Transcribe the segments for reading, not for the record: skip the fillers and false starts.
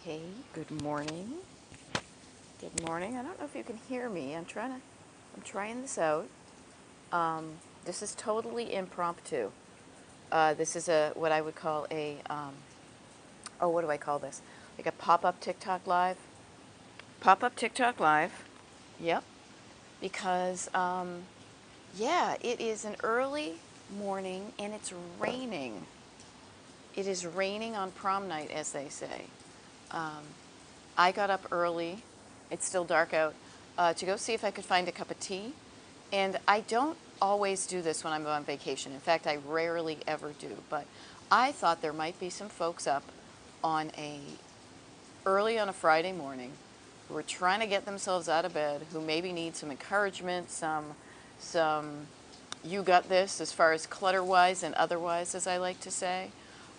Hey, good morning. Good morning. I don't know if you can hear me. I'm trying this out. This is totally impromptu. This is what I would call what do I call this? Like a pop-up TikTok live. Pop-up TikTok live. Yep. Because, yeah, it is an early morning and it's raining. It is raining on prom night, as they say. Um, I got up early, it's still dark out, to go see if I could find a cup of tea. And I don't always do this when I'm on vacation. In fact, I rarely ever do. But I thought there might be some folks up on early on a Friday morning who are trying to get themselves out of bed, who maybe need some encouragement, some you got this as far as clutter-wise and otherwise, as I like to say.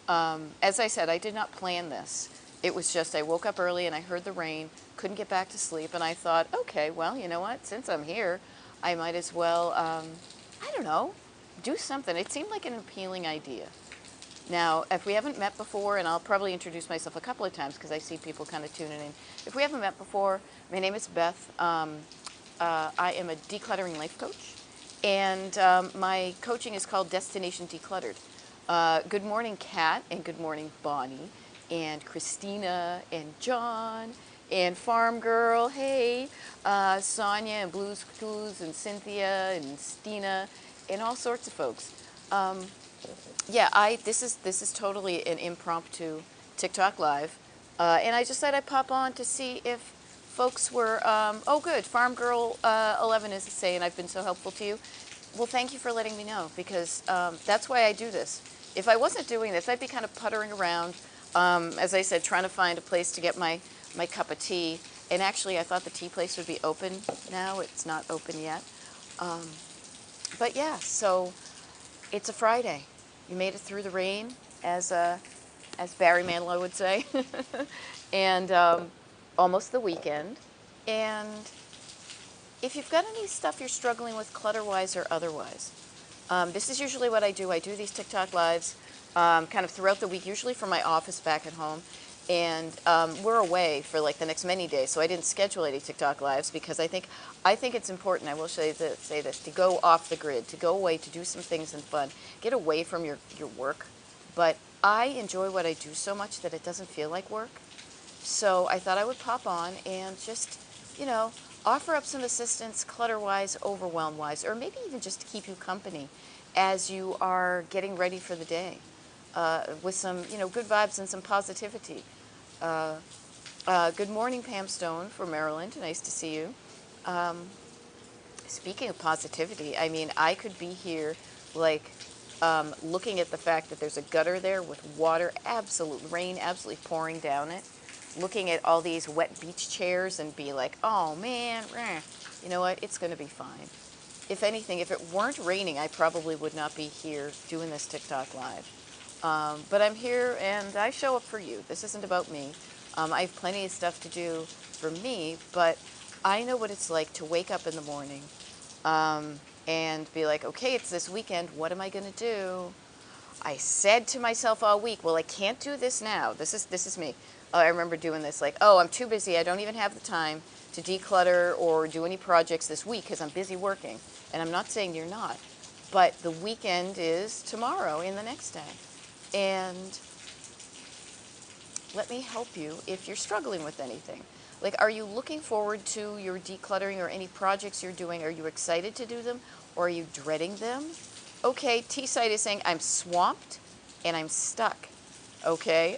As I said, I did not plan this. It was just I woke up early and I heard the rain, couldn't get back to sleep, and I thought, okay, well, you know what? Since I'm here, I might as well, I don't know, do something. It seemed like an appealing idea. Now, if we haven't met before, and I'll probably introduce myself a couple of times because I see people kind of tuning in. If we haven't met before, my name is Beth. I am a decluttering life coach, and my coaching is called Destination Decluttered. Good morning, Kat, and good morning, Bonnie, and Christina, and John, and Farm Girl, hey, Sonia, and Blues Clues, and Cynthia, and Stina, and all sorts of folks. Yeah, this is totally an impromptu TikTok live, and I just thought I'd pop on to see if folks were. Oh, good. Farm Girl 11 is saying I've been so helpful to you. Well, thank you for letting me know because that's why I do this. If I wasn't doing this, I'd be kind of puttering around. As I said, trying to find a place to get my cup of tea. And actually, I thought the tea place would be open now. It's not open yet. Um, but yeah, so it's a Friday. You made it through the rain, as Barry Manilow would say, and almost the weekend. And if you've got any stuff you're struggling with, clutter-wise or otherwise, this is usually what I do. I do these TikTok lives kind of throughout the week, usually from my office back at home. And we're away for like the next many days, so I didn't schedule any TikTok lives because I think it's important. I will say this to go off the grid, to go away, to do some things and fun, get away from your work. But I enjoy what I do so much that it doesn't feel like work. So I thought I would pop on and just, you know, offer up some assistance, clutter-wise, overwhelm-wise, or maybe even just to keep you company as you are getting ready for the day with some, good vibes and some positivity. Uh, good morning, Pam Stone from Maryland. Nice to see you. Um, Speaking of positivity, I mean, I could be here like looking at the fact that there's a gutter there with water, absolute rain, absolutely pouring down it, looking at all these wet beach chairs and be like, oh man, you know what, it's going to be fine. If anything, if it weren't raining, I probably would not be here doing this TikTok live. But I'm here and I show up for you. This isn't about me. I have plenty of stuff to do for me, but I know what it's like to wake up in the morning um, and be like, okay, it's this weekend. What am I going to do? I said to myself all week, well, I can't do this now. This is me. I remember doing this like, oh, I'm too busy. I don't even have the time to declutter or do any projects this week because I'm busy working. And I'm not saying you're not, but the weekend is tomorrow and the next day. And let me help you if you're struggling with anything. Like, are you looking forward to your decluttering or any projects you're doing? Are you excited to do them or are you dreading them? Okay, T-Site is saying, I'm swamped and I'm stuck. Okay.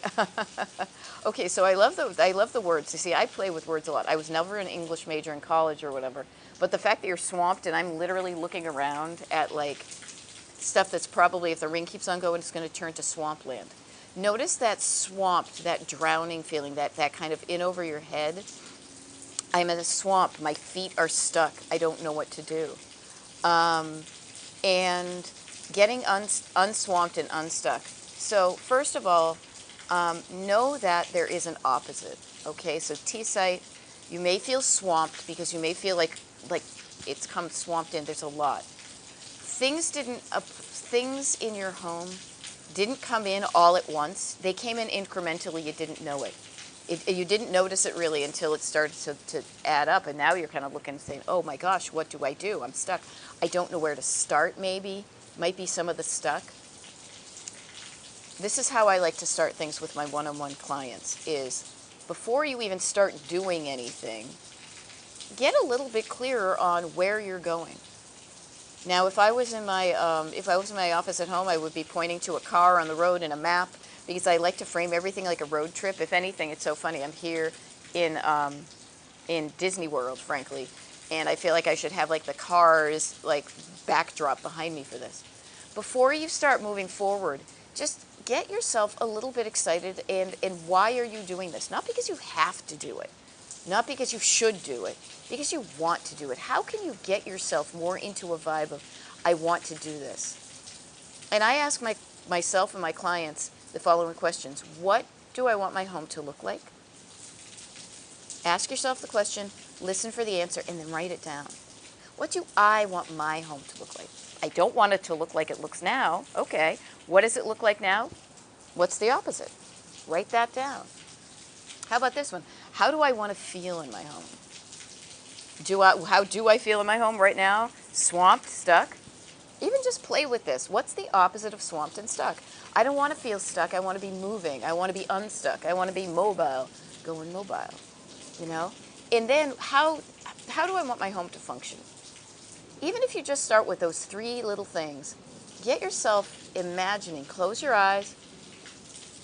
Okay, so I love the words. You see, I play with words a lot. I was never an English major in college or whatever. But the fact that you're swamped and I'm literally looking around at like stuff that's probably, if the rain keeps on going, it's going to turn to swampland. Notice that swamped, that drowning feeling, that kind of in over your head. I'm in a swamp. My feet are stuck. I don't know what to do. Um, and getting unswamped and unstuck. So first of all, know that there is an opposite. Okay, so T-site, you may feel swamped because you may feel like it's come swamped in. There's a lot. Things in your home didn't come in all at once. They came in incrementally. You didn't know it. You didn't notice it really until it started to add up, and now you're kind of looking and saying, oh my gosh, what do I do? I'm stuck. I don't know where to start, maybe. Might be some of the stuck. This is how I like to start things with my one-on-one clients, is before you even start doing anything, get a little bit clearer on where you're going. Now, if I was in my office at home, I would be pointing to a car on the road and a map, because I like to frame everything like a road trip. If anything, it's so funny. I'm here in Disney World, frankly, and I feel like I should have like the cars like backdrop behind me for this. Before you start moving forward, just get yourself a little bit excited, and why are you doing this? Not because you have to do it, not because you should do it, because you want to do it. How can you get yourself more into a vibe of, I want to do this? And I ask myself and my clients the following questions. What do I want my home to look like? Ask yourself the question, listen for the answer, and then write it down. What do I want my home to look like? I don't want it to look like it looks now. Okay. What does it look like now? What's the opposite? Write that down. How about this one? How do I want to feel in my home? How do I feel in my home right now? Swamped, stuck? Even just play with this. What's the opposite of swamped and stuck? I don't want to feel stuck. I want to be moving. I want to be unstuck. I want to be mobile. Going mobile, you know? And then how do I want my home to function? Even if you just start with those 3 little things, get yourself imagining. Close your eyes.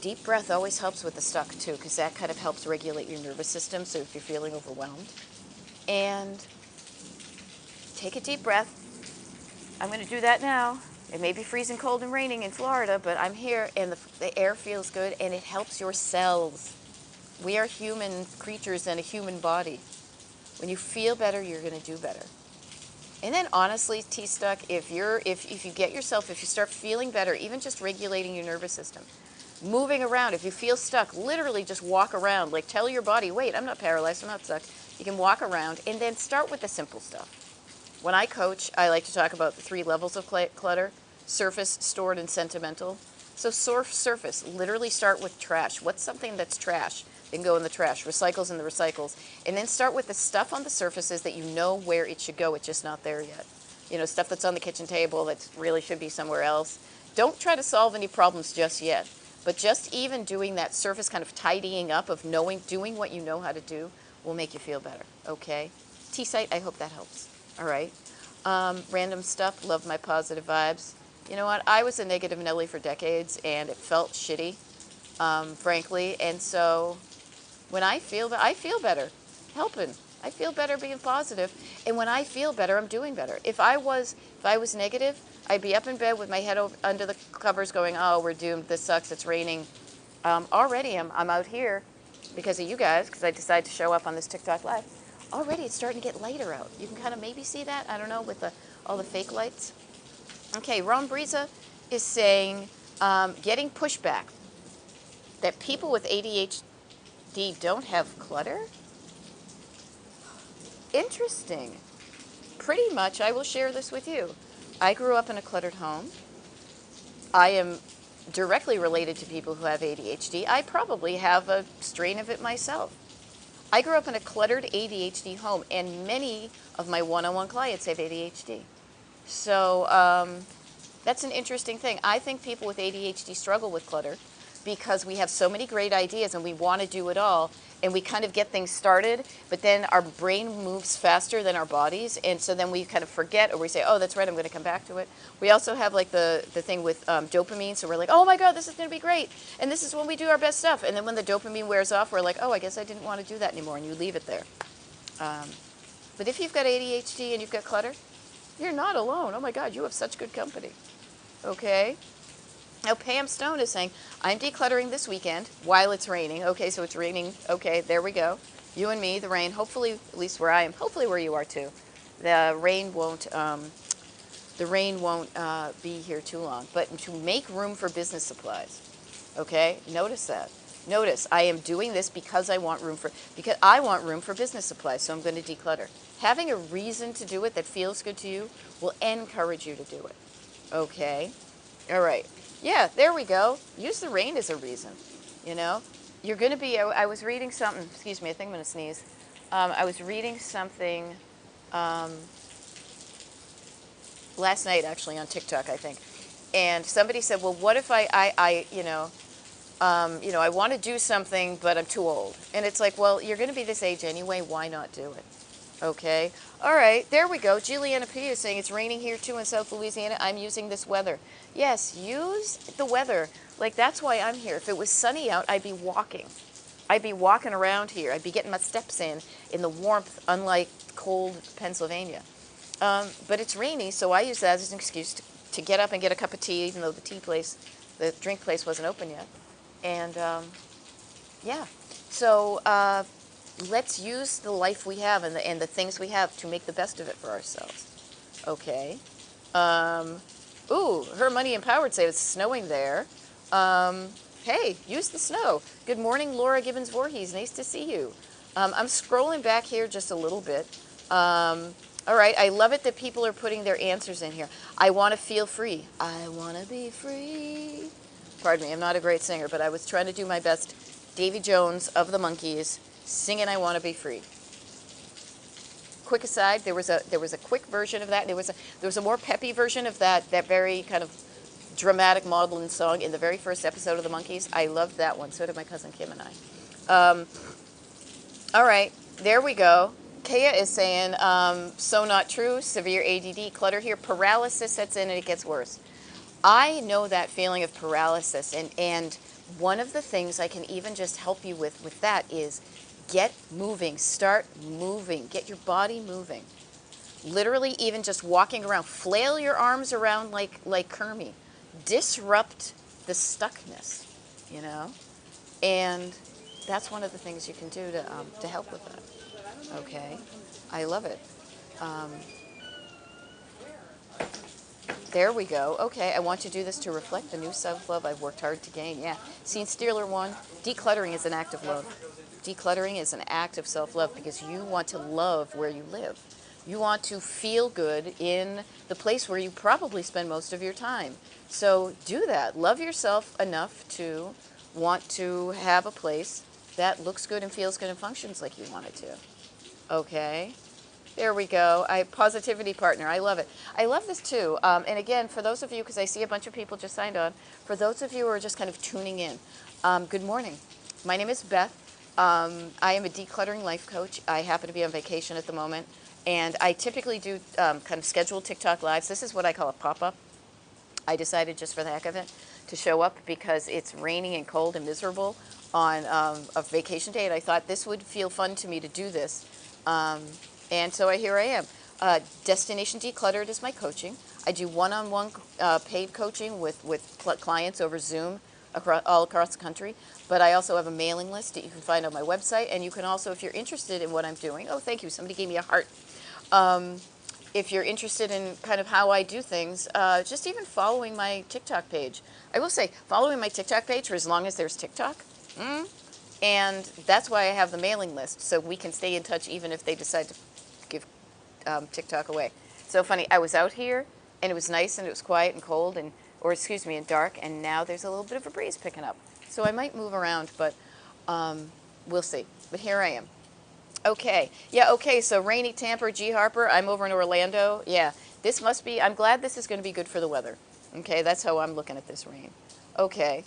Deep breath always helps with the stuck too, because that kind of helps regulate your nervous system, so if you're feeling overwhelmed. And take a deep breath. I'm going to do that now. It may be freezing cold and raining in Florida, but I'm here, and the air feels good, and it helps your cells. We are human creatures in a human body. When you feel better, you're going to do better. And then honestly, T-Stuck, if you get yourself, if you start feeling better, even just regulating your nervous system, moving around, if you feel stuck, literally just walk around. Like, tell your body, wait, I'm not paralyzed, I'm not stuck. You can walk around, and then start with the simple stuff. When I coach, I like to talk about the 3 levels of clutter: surface, stored, and sentimental. So surface, literally start with trash. What's something that's trash? Then go in the trash. Recycles in the recycles. And then start with the stuff on the surfaces that you know where it should go. It's just not there yet. You know, stuff that's on the kitchen table that really should be somewhere else. Don't try to solve any problems just yet. But just even doing that surface kind of tidying up of doing what you know how to do will make you feel better, okay? T-Site, I hope that helps. All right. Random stuff, love my positive vibes. You know what? I was a negative Nelly for decades, and it felt shitty, frankly. And so when I feel better helping. I feel better being positive. And when I feel better, I'm doing better. If I was negative, I'd be up in bed with my head under the covers going, oh, we're doomed. This sucks. It's raining. Already I'm out here because of you guys, because I decided to show up on this TikTok Live. Already it's starting to get lighter out. You can kind of maybe see that, I don't know, with all the fake lights. Okay, Ron Briza is saying, getting pushback, that people with ADHD don't have clutter? Interesting. Pretty much, I will share this with you. I grew up in a cluttered home. I am directly related to people who have ADHD. I probably have a strain of it myself. I grew up in a cluttered ADHD home, and many of my one-on-one clients have ADHD. So that's an interesting thing. I think people with ADHD struggle with clutter because we have so many great ideas and we want to do it all, and we kind of get things started, but then our brain moves faster than our bodies, and so then we kind of forget, or we say, oh, that's right, I'm going to come back to it. We also have like the thing with dopamine, so we're like, oh my God, this is going to be great, and this is when we do our best stuff, and then when the dopamine wears off, we're like, oh, I guess I didn't want to do that anymore, and you leave it there. But if you've got ADHD and you've got clutter, you're not alone. Oh my God, you have such good company. Okay? Now, Pam Stone is saying, I'm decluttering this weekend while it's raining. Okay, so it's raining. Okay, there we go. You and me, the rain, hopefully, at least where I am, hopefully where you are too. The rain won't be here too long. But to make room for business supplies, okay? Notice that. Notice, I am doing this because I want room for business supplies, so I'm going to declutter. Having a reason to do it that feels good to you will encourage you to do it. Okay? All right. Yeah, there we go. Use the rain as a reason, you know? you're going to be, I was reading something, excuse me, I think I'm going to sneeze. I was reading something um, last night, actually, on TikTok, I think. And somebody said, well, what if I want to do something, but I'm too old. And it's like, well, you're going to be this age anyway. Why not do it? Okay. All right. There we go. Juliana P. is saying it's raining here too in South Louisiana. I'm using this weather. Yes, use the weather. Like, that's why I'm here. If it was sunny out, I'd be walking. I'd be walking around here. I'd be getting my steps in the warmth, unlike cold Pennsylvania. But it's rainy, so I use that as an excuse to get up and get a cup of tea, even though the drink place wasn't open yet. And yeah, so let's use the life we have and the things we have to make the best of it for ourselves. Okay. Ooh, her Money Empowered say it's snowing there. Hey, use the snow. Good morning, Laura Gibbons Voorhees. Nice to see you. I'm scrolling back here just a little bit. All right, I love it that people are putting their answers in here. I want to feel free. I want to be free. Pardon me, I'm not a great singer, but I was trying to do my best. Davy Jones of the Monkees singing I Want to Be Free. Quick aside, there was a quick version of that. There was a more peppy version of that very kind of dramatic maudlin song in the very first episode of the Monkees. I loved that one. So did my cousin Kim and I. All right, there we go. Kaya is saying, so not true, severe ADD, clutter here, paralysis sets in and it gets worse. I know that feeling of paralysis, and one of the things I can even just help you with that is get moving, start moving, get your body moving. Literally even just walking around, flail your arms around like Kermie. Disrupt the stuckness, you know? And that's one of the things you can do to help with that. Okay? I love it. There we go. Okay, I want to do this to reflect the new self-love I've worked hard to gain. Yeah. Scene Stealer 1, decluttering is an act of love. Decluttering is an act of self-love because you want to love where you live. You want to feel good in the place where you probably spend most of your time. So do that. Love yourself enough to want to have a place that looks good and feels good and functions like you want it to. Okay? There we go. Positivity partner. I love it. I love this too. And again, for those of you, because I see a bunch of people just signed on, for those of you who are just kind of tuning in, good morning. My name is Beth. I am a decluttering life coach. I happen to be on vacation at the moment. And I typically do kind of scheduled TikTok lives. This is what I call a pop-up. I decided just for the heck of it to show up because it's raining and cold and miserable on a vacation day. And I thought this would feel fun to me to do this. And so here I am. Destination Decluttered is my coaching. I do one-on-one paid coaching with clients over Zoom all across the country. But I also have a mailing list that you can find on my website. And you can also, if you're interested in what I'm doing, oh, thank you. Somebody gave me a heart. If you're interested in kind of how I do things, just even following my TikTok page. I will say, following my TikTok page for as long as there's TikTok. And that's why I have the mailing list, so we can stay in touch even if they decide to give TikTok away. So funny, I was out here, and it was nice, and it was quiet and cold, and dark, and now there's a little bit of a breeze picking up. So I might move around, but we'll see. But here I am. Okay. Yeah, okay, so rainy Tampa, G. Harper, I'm over in Orlando. Yeah, this must be, I'm glad this is going to be good for the weather. Okay, that's how I'm looking at this rain. Okay.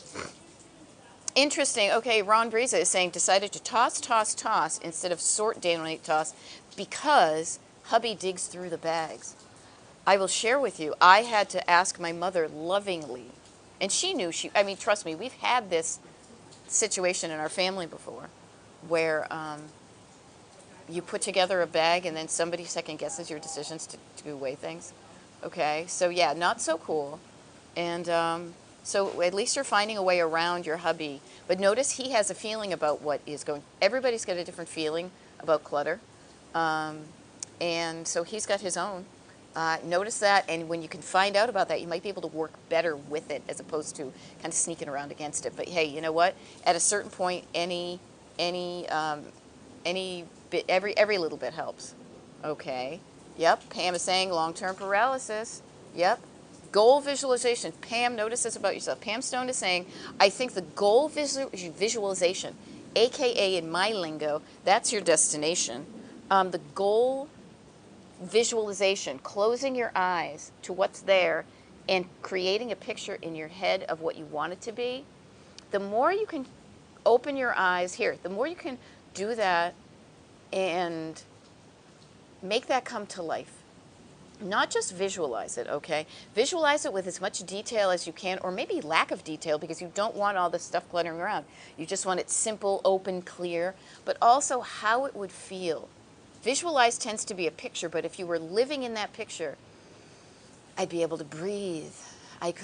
Interesting. Okay, Ron Breza is saying decided to toss instead of sort, donate, toss because hubby digs through the bags. I will share with you, I had to ask my mother lovingly, and she knew I mean, trust me, we've had this situation in our family before where you put together a bag and then somebody second guesses your decisions to weigh things. Okay, so yeah, not so cool. And so at least you're finding a way around your hubby. But notice he has a feeling about what is going. Everybody's got a different feeling about clutter. And so he's got his own. Notice that, and when you can find out about that, you might be able to work better with it as opposed to kind of sneaking around against it. But hey, you know what? At a certain point, every little bit helps. Okay. Yep. Pam is saying long-term paralysis. Yep. Goal visualization. Pam, notice this about yourself. Pam Stone is saying, I think the goal visualization, AKA in my lingo, that's your destination. The goal visualization, closing your eyes to what's there and creating a picture in your head of what you want it to be, the more you can open your eyes here, the more you can do that and make that come to life. Not just visualize it, okay? Visualize it with as much detail as you can, or maybe lack of detail because you don't want all this stuff cluttering around. You just want it simple, open, clear, but also how it would feel. Visualize tends to be a picture, but if you were living in that picture, I'd be able to breathe. I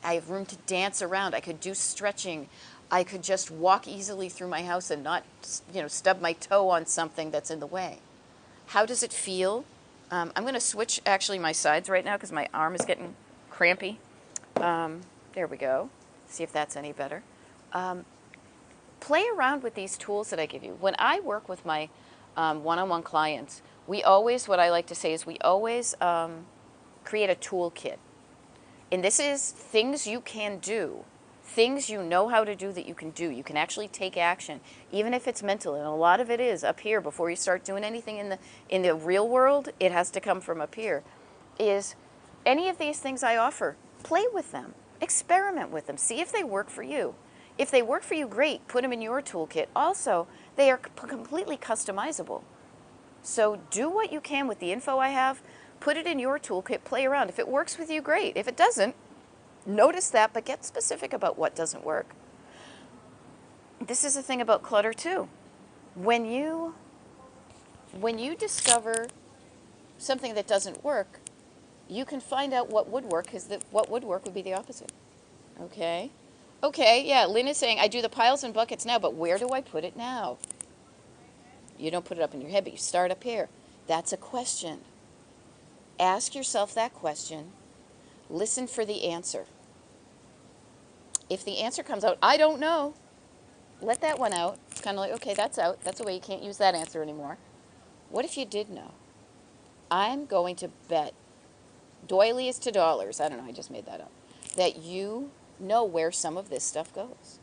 have room to dance around. I could do stretching. I could just walk easily through my house and not, stub my toe on something that's in the way. How does it feel? I'm going to switch actually my sides right now because my arm is getting crampy. There we go. See if that's any better. Play around with these tools that I give you. When I work with my one-on-one clients, what I like to say is we always create a toolkit. And this is things you can do, things you know how to do that you can do. You can actually take action, even if it's mental. And a lot of it is up here before you start doing anything in the real world. It has to come from up here. Is any of these things I offer, play with them, experiment with them, see if they work for you. If they work for you, great, put them in your toolkit. Also, they are completely customizable. So do what you can with the info I have, put it in your toolkit, play around. If it works with you, great. If it doesn't, notice that, but get specific about what doesn't work. This is the thing about clutter too. When you discover something that doesn't work, you can find out what would work, because what would work would be the opposite. Okay? Okay, yeah, Lynn is saying, I do the piles and buckets now, but where do I put it now? You don't put it up in your head, but you start up here. That's a question. Ask yourself that question. Listen for the answer. If the answer comes out, I don't know, let that one out. It's kind of like, okay, that's out. That's away. You can't use that answer anymore. What if you did know? I'm going to bet doilies to dollars, I don't know, I just made that up, that you know where some of this stuff goes.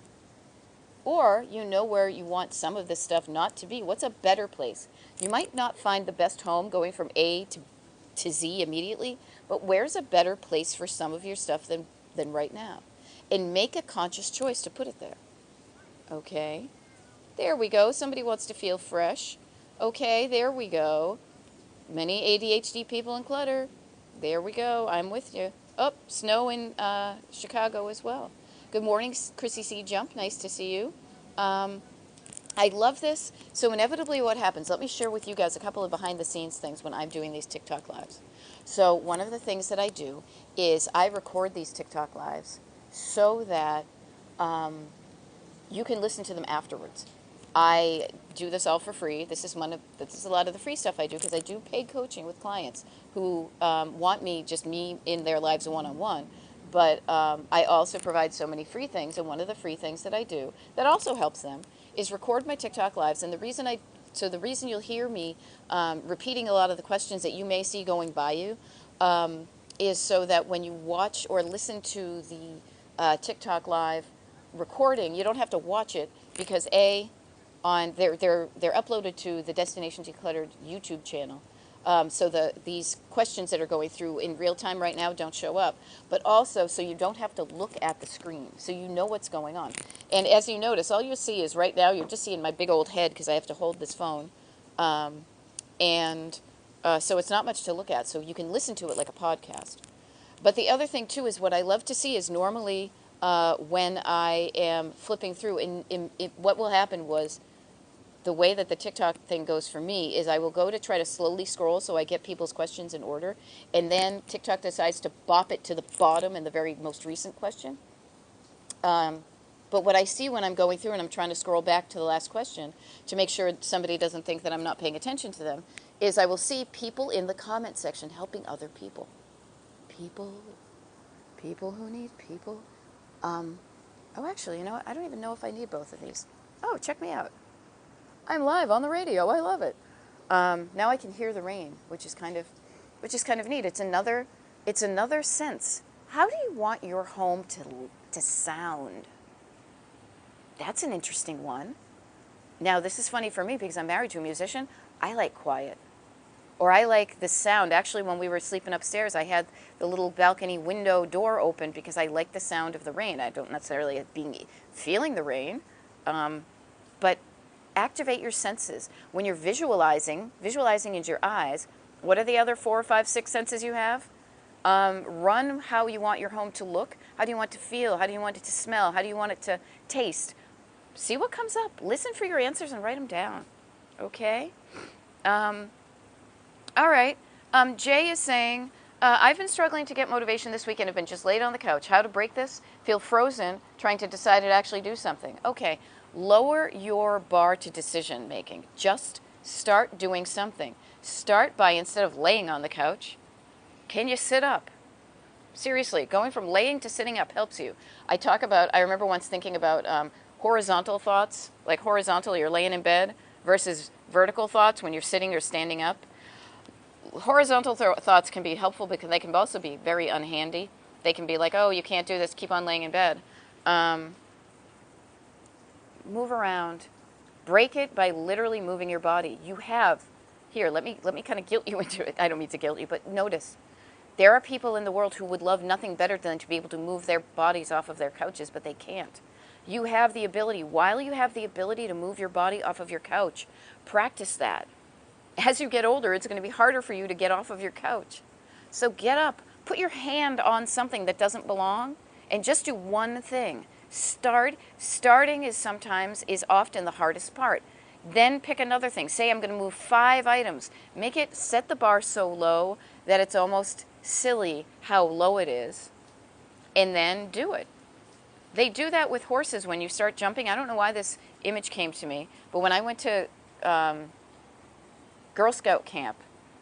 Or you know where you want some of this stuff not to be. What's a better place? You might not find the best home going from A to Z immediately, but where's a better place for some of your stuff than right now? And make a conscious choice to put it there. Okay, there we go. Somebody wants to feel fresh. Okay, there we go. Many ADHD people in clutter. There we go. I'm with you. Oh, snow in Chicago as well. Good morning, Chrissy C. Jump. Nice to see you. I love this. So inevitably what happens, let me share with you guys a couple of behind the scenes things when I'm doing these TikTok lives. So one of the things that I do is I record these TikTok lives so that you can listen to them afterwards. I do this all for free. This is a lot of the free stuff I do because I do paid coaching with clients who want me in their lives one-on-one. But I also provide so many free things, and one of the free things that I do that also helps them is record my TikTok lives. And the reason you'll hear me repeating a lot of the questions that you may see going by you is so that when you watch or listen to the TikTok live recording, you don't have to watch it because they're uploaded to the Destination Decluttered YouTube channel. So these questions that are going through in real time right now don't show up, but also so you don't have to look at the screen, so you know what's going on. And as you notice, all you see is right now you're just seeing my big old head because I have to hold this phone, so it's not much to look at. So you can listen to it like a podcast. But the other thing too is what I love to see is normally when I am flipping through, what will happen was, the way that the TikTok thing goes for me is I will go to try to slowly scroll so I get people's questions in order, and then TikTok decides to bop it to the bottom in the very most recent question. But what I see when I'm going through and I'm trying to scroll back to the last question to make sure somebody doesn't think that I'm not paying attention to them is I will see people in the comment section helping other people. People who need people. Oh, actually, you know what? I don't even know if I need both of these. Oh, check me out. I'm live on the radio. I love it. Now I can hear the rain, which is kind of neat. It's another It's another sense. How do you want your home to sound? That's an interesting one. Now, this is funny for me because I'm married to a musician. I like quiet. Or I like the sound. Actually, when we were sleeping upstairs, I had the little balcony window door open because I like the sound of the rain. I don't necessarily feeling the rain, but activate your senses. When you're visualizing is your eyes. What are the other 4, 5, 6 senses you have? Run how you want your home to look. How do you want it to feel? How do you want it to smell? How do you want it to taste? See what comes up. Listen for your answers and write them down. Okay? All right. Jay is saying, I've been struggling to get motivation this weekend. I've been just laid on the couch. How to break this? Feel frozen, trying to decide to actually do something. Okay. Lower your bar to decision making. Just start doing something. Start by, instead of laying on the couch, can you sit up? Seriously, going from laying to sitting up helps you. I remember once thinking about horizontal thoughts, like horizontal, you're laying in bed, versus vertical thoughts when you're sitting or standing up. Horizontal thoughts can be helpful because they can also be very unhandy. They can be like, oh, you can't do this, keep on laying in bed. Move around. Break it by literally moving your body. You have, here, let me kind of guilt you into it. I don't mean to guilt you, but notice. There are people in the world who would love nothing better than to be able to move their bodies off of their couches, but they can't. You have the ability. While you have the ability to move your body off of your couch, practice that. As you get older, it's going to be harder for you to get off of your couch. So get up, put your hand on something that doesn't belong, and just do one thing. Starting is often the hardest part. Then pick another thing. Say I'm going to move 5 items. Set the bar so low that it's almost silly how low it is, and then do it. They do that with horses when you start jumping. I don't know why this image came to me, but when I went to Girl Scout camp,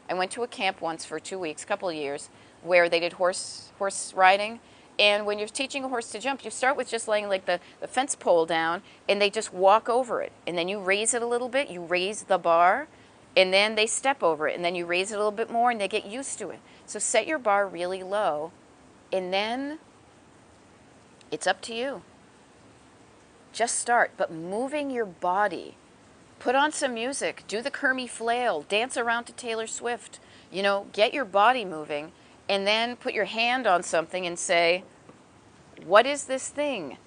I went to a camp once for 2 weeks, couple of years, where they did horse riding. And when you're teaching a horse to jump, you start with just laying like the fence pole down, and they just walk over it. And then you raise it a little bit, you raise the bar, and then they step over it. And then you raise it a little bit more, and they get used to it. So set your bar really low, and then it's up to you. Just start, but moving your body. Put on some music, do the Kermie flail, dance around to Taylor Swift. Get your body moving, and then put your hand on something and say, what is this thing?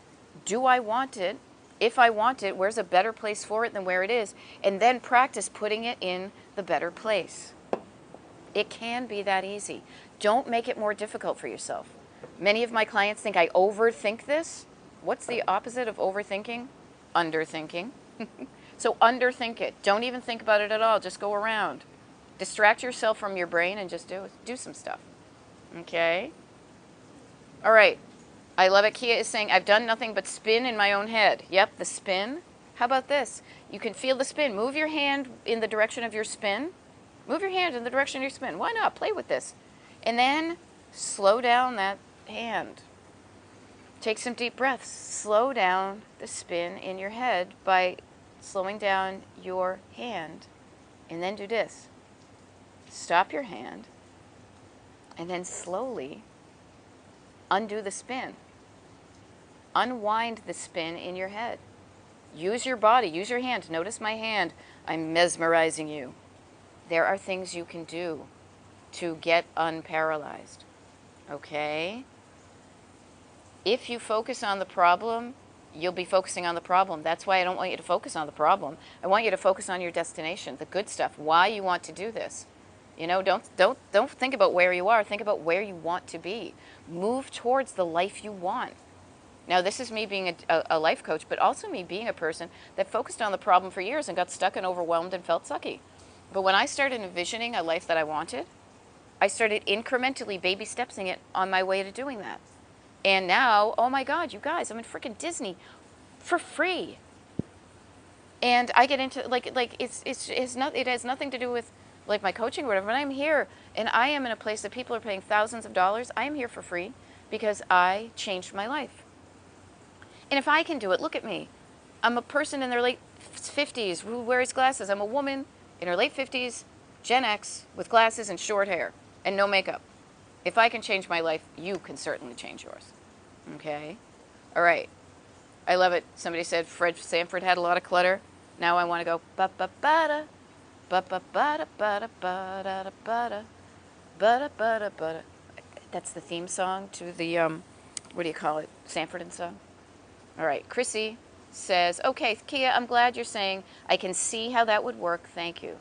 Do I want it? If I want it, where's a better place for it than where it is? And then practice putting it in the better place. It can be that easy. Don't make it more difficult for yourself. Many of my clients think I overthink this. What's the opposite of overthinking? Underthinking. So underthink it. Don't even think about it at all. Just go around. Distract yourself from your brain and just do some stuff. Okay? All right. I love it. Kia is saying, I've done nothing but spin in my own head. Yep, the spin. How about this? You can feel the spin. Move your hand in the direction of your spin. Move your hand in the direction of your spin. Why not? Play with this. And then slow down that hand. Take some deep breaths. Slow down the spin in your head by slowing down your hand. And then do this. Stop your hand. And then slowly undo the spin. Unwind the spin in your head. Use your body. Use your hand. Notice my hand. I'm mesmerizing you. There are things you can do to get unparalyzed. Okay? If you focus on the problem, you'll be focusing on the problem. That's why I don't want you to focus on the problem. I want you to focus on your destination, the good stuff, why you want to do this. Don't think about where you are. Think about where you want to be. Move towards the life you want. Now, this is me being a life coach, but also me being a person that focused on the problem for years and got stuck and overwhelmed and felt sucky. But when I started envisioning a life that I wanted, I started incrementally baby stepping it on my way to doing that. And now, oh my God, you guys, I'm in freaking Disney for free. And I get into, it has nothing to do with like my coaching or whatever, but I'm here and I am in a place that people are paying thousands of dollars. I am here for free because I changed my life. And if I can do it, look at me. I'm a person in their late 50s who wears glasses. I'm a woman in her late 50s, Gen X, with glasses and short hair and no makeup. If I can change my life, you can certainly change yours. Okay? All right. I love it. Somebody said Fred Sanford had a lot of clutter. Now I want to go ba ba ba da ba ba ba da ba da ba da da ba da ba da ba da ba da. That's the theme song to the what do you call it? Sanford and Son. All right. Chrissy says, "Okay, Kia, I'm glad you're saying I can see how that would work. Thank you."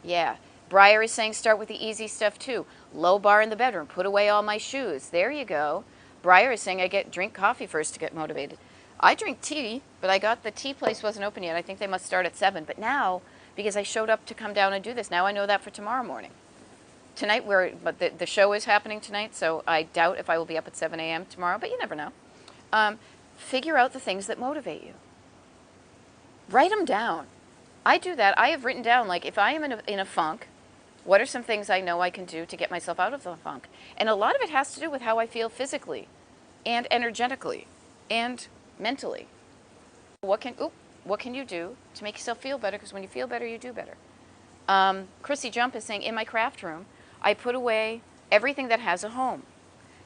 Yeah. Briar is saying start with the easy stuff too. Low bar in the bedroom. Put away all my shoes. There you go. Briar is saying I drink coffee first to get motivated. I drink tea, but I got the tea place wasn't open yet. I think they must start at 7. But now, because I showed up to come down and do this, now I know that for tomorrow morning. Tonight, but the show is happening tonight, so I doubt if I will be up at 7 a.m. tomorrow, but you never know. Figure out the things that motivate you. Write them down. I do that. I have written down, like, if I am in a funk, what are some things I know I can do to get myself out of the funk? And a lot of it has to do with how I feel physically and energetically and mentally. What can you do to make yourself feel better? Because when you feel better, you do better. Chrissy Jump is saying, in my craft room, I put away everything that has a home.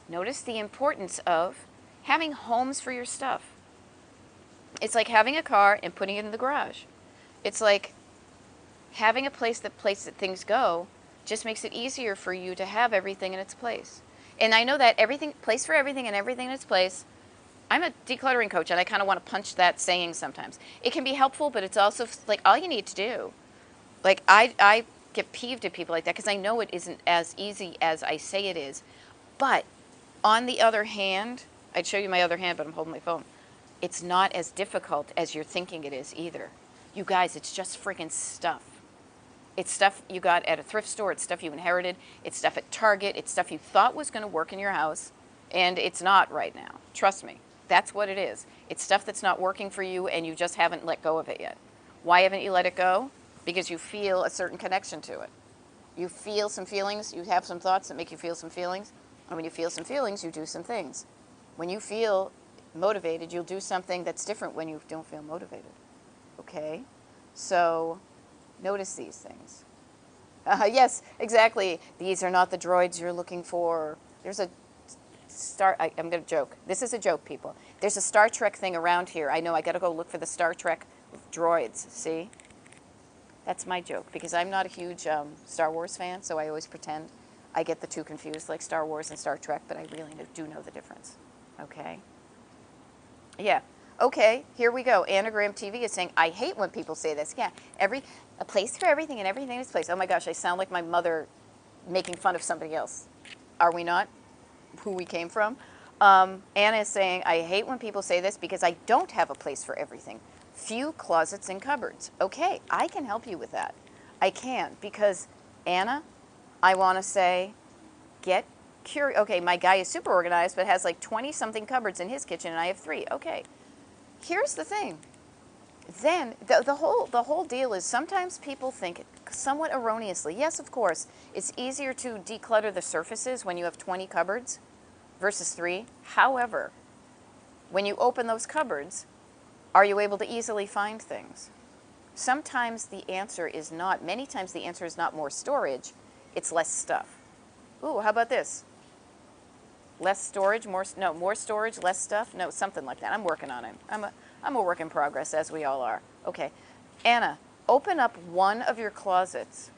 Notice the importance of having homes for your stuff. It's like having a car and putting it in the garage. It's like having a place that things go just makes it easier for you to have everything in its place. And I know that place for everything and everything in its place. I'm a decluttering coach, and I kind of want to punch that saying sometimes. It can be helpful, but it's also like all you need to do. Like I get peeved at people like that because I know it isn't as easy as I say it is. But on the other hand, I'd show you my other hand, but I'm holding my phone. It's not as difficult as you're thinking it is either. You guys, it's just freaking stuff. It's stuff you got at a thrift store. It's stuff you inherited. It's stuff at Target. It's stuff you thought was going to work in your house, and it's not right now. Trust me. That's what it is. It's stuff that's not working for you, and you just haven't let go of it yet. Why haven't you let it go? Because you feel a certain connection to it. You feel some feelings. You have some thoughts that make you feel some feelings. And when you feel some feelings, you do some things. When you feel motivated, you'll do something that's different when you don't feel motivated. Okay? So notice these things. Yes, exactly. These are not the droids you're looking for. There's a I'm going to joke. This is a joke, people. There's a Star Trek thing around here. I know I got to go look for the Star Trek droids. See? That's my joke because I'm not a huge Star Wars fan, so I always pretend I get the two confused, like Star Wars and Star Trek, but I really do know the difference. Okay? Yeah. Okay, here we go. Anagram TV is saying, I hate when people say this. Yeah, a place for everything and everything in its place. Oh my gosh, I sound like my mother making fun of somebody else. Are we not? Who we came from? Anna is saying, I hate when people say this because I don't have a place for everything. Few closets and cupboards. Okay, I can help you with that. I can because, Anna, I want to say, get curious. Okay, my guy is super organized but has like 20-something cupboards in his kitchen and I have 3. Okay. Here's the thing. Then the whole deal is sometimes people think somewhat erroneously. Yes, of course, it's easier to declutter the surfaces when you have 20 cupboards versus 3. However, when you open those cupboards, are you able to easily find things? Sometimes the answer is not, many times the answer is not more storage, it's less stuff. Ooh, how about this? Less storage, more storage, less stuff? No, something like that. I'm working on it. I'm a work in progress, as we all are. Okay. Anna, open up one of your closets,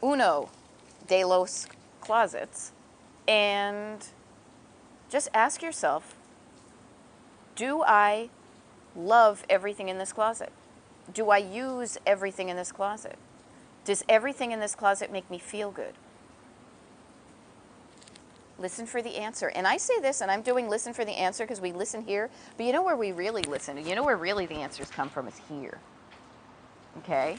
uno de los closets, and just ask yourself, do I love everything in this closet? Do I use everything in this closet? Does everything in this closet make me feel good? Listen for the answer. And I say this, and I'm doing listen for the answer because we listen here, but you know where we really listen? You know where really the answers come from is here. Okay?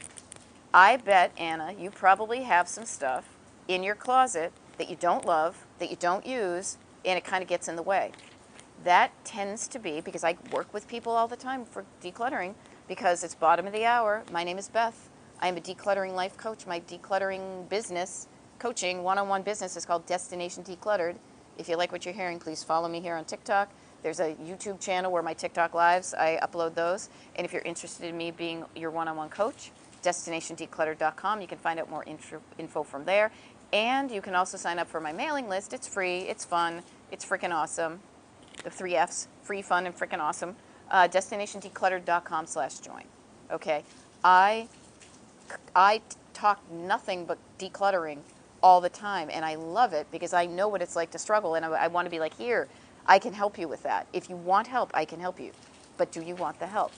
I bet, Anna, you probably have some stuff in your closet that you don't love, that you don't use, and it kind of gets in the way. That tends to be, because I work with people all the time for decluttering, because it's bottom of the hour. My name is Beth. I am a decluttering life coach. My decluttering business coaching one-on-one business is called Destination Decluttered. If you like what you're hearing, please follow me here on TikTok. There's a YouTube channel where my TikTok lives, I upload those. And if you're interested in me being your one-on-one coach, destinationdecluttered.com. You can find out more info from there. And you can also sign up for my mailing list. It's free. It's fun. It's freaking awesome. The 3 Fs, free, fun, and freaking awesome. DestinationDecluttered.com/join. Okay. I talk nothing but decluttering all the time, and I love it because I know what it's like to struggle, and I want to be like, here, I can help you with that. If you want help, I can help you. But do you want the help?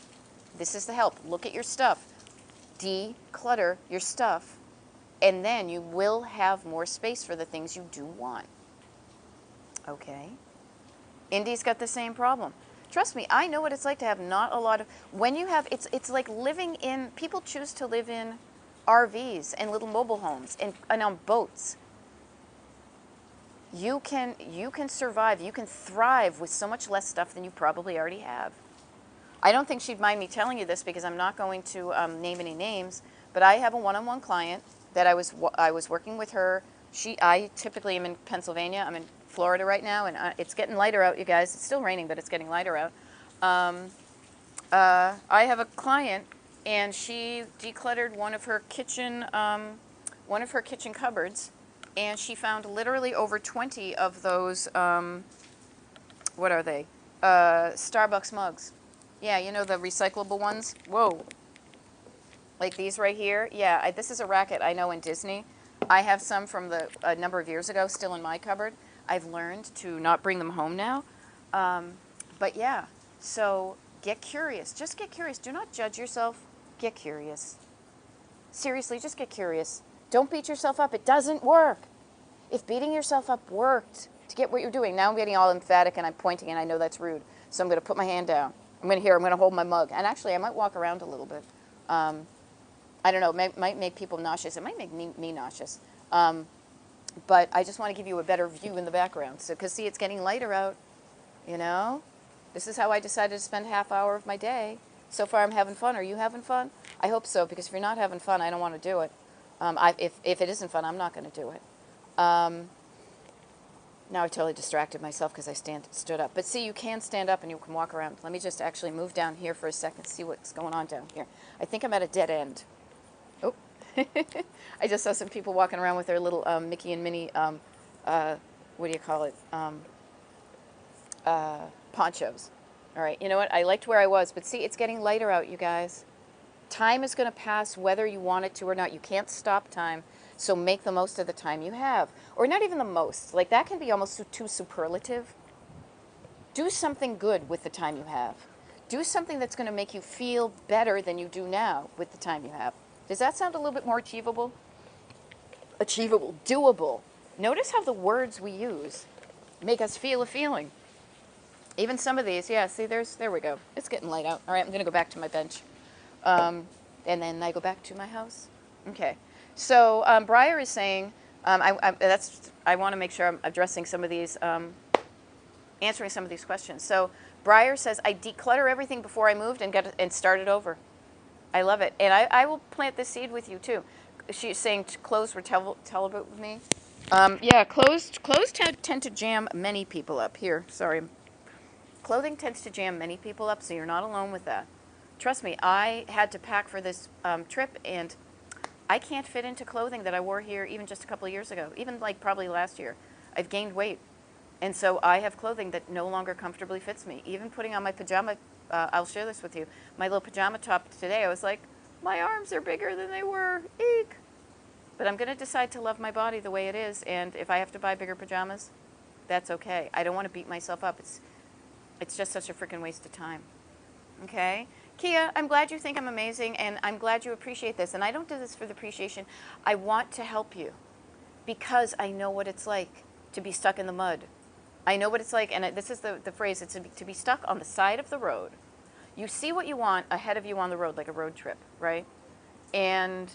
This is the help. Look at your stuff. Declutter your stuff, and then you will have more space for the things you do want. Okay? Indy's got the same problem. Trust me, I know what it's like to have not a lot of, when you have, it's like living in, people choose to live in RVs and little mobile homes and on boats. You can survive, you can thrive with so much less stuff than you probably already have. I don't think she'd mind me telling you this because I'm not going to name any names, but I have a one-on-one client that I was working with her. I typically am in Pennsylvania. I'm in Florida right now, and it's getting lighter out, you guys. It's still raining, but it's getting lighter out. I have a client, and she decluttered one of her kitchen cupboards, and she found literally over 20 of those. What are they? Starbucks mugs. Yeah, you know, the recyclable ones. Whoa. Like these right here. Yeah, this is a racket I know in Disney. I have some from a number of years ago still in my cupboard. I've learned to not bring them home now. But yeah, so get curious. Just get curious. Do not judge yourself. Get curious. Seriously, just get curious. Don't beat yourself up. It doesn't work. If beating yourself up worked to get what you're doing, now I'm getting all emphatic and I'm pointing and I know that's rude. So I'm going to put my hand down. I'm going to hold my mug. And actually, I might walk around a little bit. I don't know. It might make people nauseous. It might make me nauseous. But I just want to give you a better view in the background. So, because see, it's getting lighter out, you know? This is how I decided to spend a half hour of my day. So far, I'm having fun. Are you having fun? I hope so, because if you're not having fun, I don't want to do it. If it isn't fun, I'm not going to do it. Now I totally distracted myself because I stood up. But see, you can stand up and you can walk around. Let me just actually move down here for a second, see what's going on down here. I think I'm at a dead end. Oh, I just saw some people walking around with their little Mickey and Minnie, what do you call it, ponchos. All right, you know what? I liked where I was, but see, it's getting lighter out, you guys. Time is going to pass whether you want it to or not. You can't stop time, so make the most of the time you have. Or not even the most. Like, that can be almost too superlative. Do something good with the time you have. Do something that's going to make you feel better than you do now with the time you have. Does that sound a little bit more achievable? Achievable. Doable. Notice how the words we use make us feel a feeling. Even some of these, yeah, see, there we go. It's getting light out. All right, I'm going to go back to my bench. And then I go back to my house. Okay. So Briar is saying, I want to make sure I'm addressing some of these, answering some of these questions. So Briar says, I declutter everything before I moved and started over. I love it. And I will plant this seed with you, too. She's saying clothes were terrible with me. Yeah, clothes tend to jam many people up. Here, sorry. Clothing tends to jam many people up, so you're not alone with that. Trust me, I had to pack for this trip, and I can't fit into clothing that I wore here even just a couple of years ago, even like probably last year. I've gained weight, and so I have clothing that no longer comfortably fits me. Even putting on my pajama, I'll share this with you, my little pajama top today, I was like, my arms are bigger than they were, eek. But I'm going to decide to love my body the way it is, and if I have to buy bigger pajamas, that's okay. I don't want to beat myself up. It's just such a freaking waste of time. Okay? Kia, I'm glad you think I'm amazing, and I'm glad you appreciate this. And I don't do this for the appreciation. I want to help you because I know what it's like to be stuck in the mud. I know what it's like, and this is the phrase, it's to be stuck on the side of the road. You see what you want ahead of you on the road, like a road trip, right? And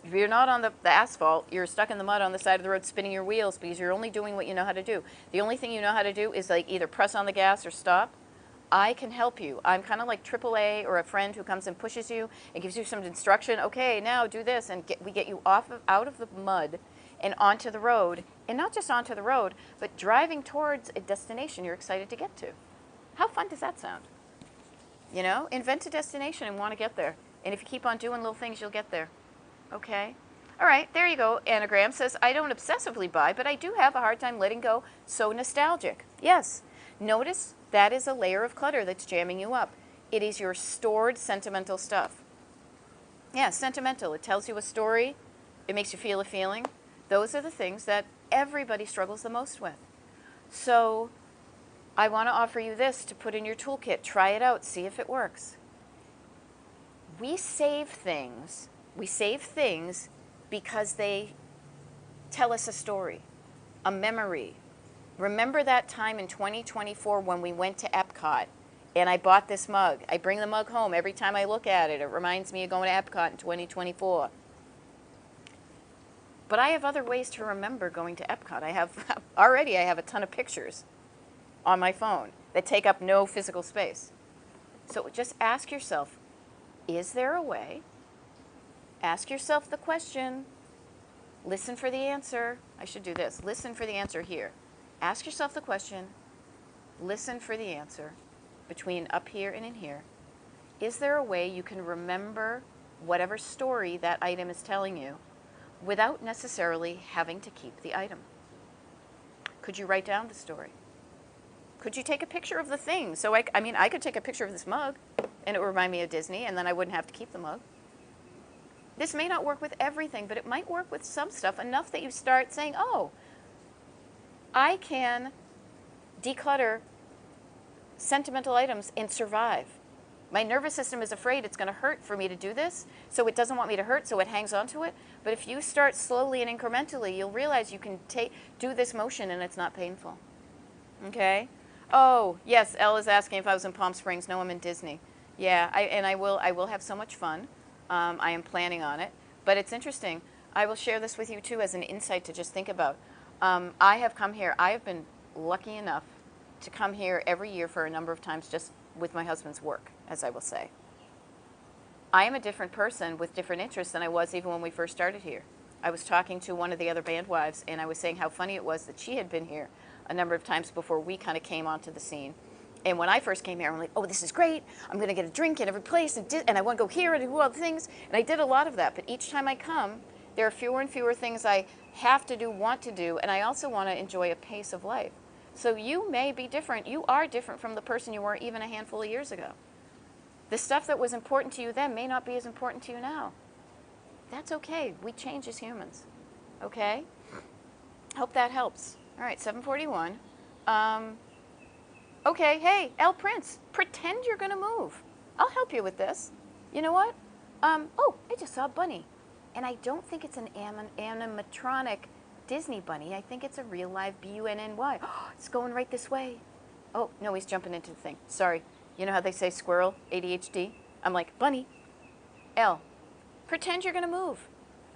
if you're not on the asphalt, you're stuck in the mud on the side of the road spinning your wheels because you're only doing what you know how to do. The only thing you know how to do is like either press on the gas or stop. I can help you. I'm kind of like AAA or a friend who comes and pushes you and gives you some instruction. Okay, now do this, and we get you out of the mud and onto the road. And not just onto the road, but driving towards a destination you're excited to get to. How fun does that sound? You know, invent a destination and want to get there. And if you keep on doing little things, you'll get there. Okay? All right, there you go. Anagram says, I don't obsessively buy, but I do have a hard time letting go. So nostalgic. Yes. Notice that is a layer of clutter that's jamming you up. It is your stored sentimental stuff. Yeah, sentimental. It tells you a story. It makes you feel a feeling. Those are the things that everybody struggles the most with. So I want to offer you this to put in your toolkit. Try it out. See if it works. We save things. We save things because they tell us a story, a memory. Remember that time in 2024 when we went to Epcot and I bought this mug. I bring the mug home every time I look at it. It reminds me of going to Epcot in 2024. But I have other ways to remember going to Epcot. I have a ton of pictures on my phone that take up no physical space. So just ask yourself, is there a way? Ask yourself the question. Listen for the answer. I should do this. Listen for the answer here. Ask yourself the question. Listen for the answer between up here and in here. Is there a way you can remember whatever story that item is telling you without necessarily having to keep the item? Could you write down the story? Could you take a picture of the thing? So I could take a picture of this mug and it would remind me of Disney and then I wouldn't have to keep the mug. This may not work with everything, but it might work with some stuff enough that you start saying, oh, I can declutter sentimental items and survive. My nervous system is afraid it's going to hurt for me to do this, so it doesn't want me to hurt, so it hangs on to it. But if you start slowly and incrementally, you'll realize you can do this motion and it's not painful. Okay? Oh, yes, Elle is asking if I was in Palm Springs. No, I'm in Disney. Yeah, I will have so much fun. I am planning on it. But it's interesting. I will share this with you, too, as an insight to just think about. I have come here. I have been lucky enough to come here every year for a number of times just with my husband's work, as I will say. I am a different person with different interests than I was even when we first started here. I was talking to one of the other band wives, and I was saying how funny it was that she had been here a number of times before we kind of came onto the scene. And when I first came here, I'm like, oh, this is great. I'm going to get a drink in every place, and I want to go here and do other things. And I did a lot of that. But each time I come, there are fewer and fewer things I have to do, want to do, and I also want to enjoy a pace of life. So you may be different. You are different from the person you were even a handful of years ago. The stuff that was important to you then may not be as important to you now. That's okay. We change as humans. Okay? Hope that helps. All right, 7:41. Okay, hey, L Prince, pretend you're going to move. I'll help you with this. You know what? Oh, I just saw a bunny. And I don't think it's an animatronic Disney bunny. I think it's a real live B-U-N-N-Y. Oh, it's going right this way. Oh, no, he's jumping into the thing. Sorry. You know how they say squirrel, ADHD? I'm like, bunny. L, pretend you're going to move.